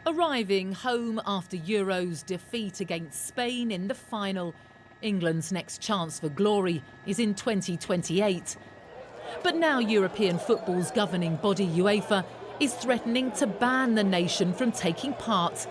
Arriving home after Euro's defeat against Spain in the final, England's next chance for glory is in 2028. But now European football's governing body, UEFA, is threatening to ban the nation from taking part,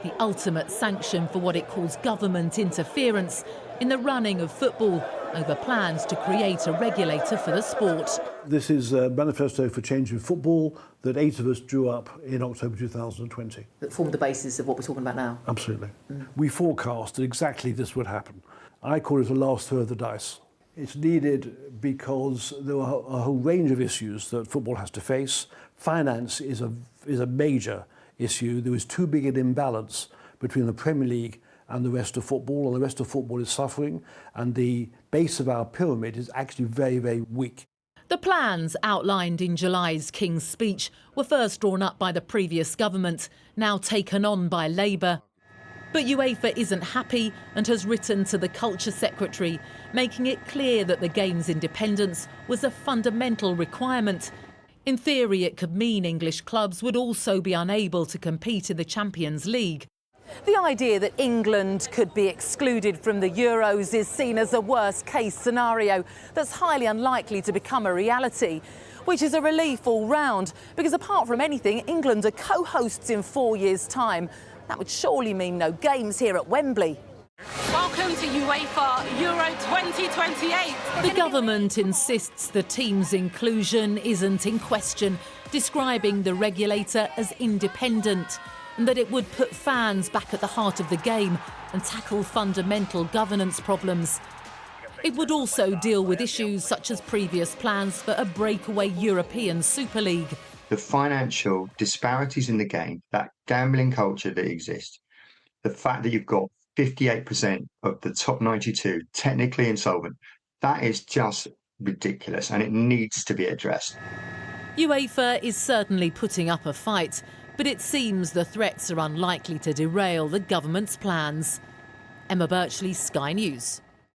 the ultimate sanction for what it calls government interference in the running of football over plans to create a regulator for the sport. This is a manifesto for change in football that 8 of us drew up in October 2020. That formed the basis of what we're talking about now? Absolutely. We forecast that exactly this would happen. I call it a last throw of the dice. It's needed because there are a whole range of issues that football has to face. Finance is a major issue. There is too big an imbalance between the Premier League and the rest of football, and the rest of football is suffering, and the base of our pyramid is actually very, very weak. The plans outlined in July's King's Speech were first drawn up by the previous government, now taken on by Labour. But UEFA isn't happy and has written to the Culture Secretary, making it clear that the game's independence was a fundamental requirement. In theory, it could mean English clubs would also be unable to compete in the Champions League. The idea that England could be excluded from the Euros is seen as a worst-case scenario that's highly unlikely to become a reality, which is a relief all round, because apart from anything, England are co-hosts in 4 years' time. That would surely mean no games here at Wembley. Welcome to UEFA Euro 2028. The government insists the team's inclusion isn't in question, describing the regulator as independent, and that it would put fans back at the heart of the game and tackle fundamental governance problems. It would also deal with issues such as previous plans for a breakaway European Super League. The financial disparities in the game, that gambling culture that exists, the fact that you've got 58% of the top 92 technically insolvent, that is just ridiculous, and it needs to be addressed. UEFA is certainly putting up a fight, but it seems the threats are unlikely to derail the government's plans. Emma Birchley, Sky News.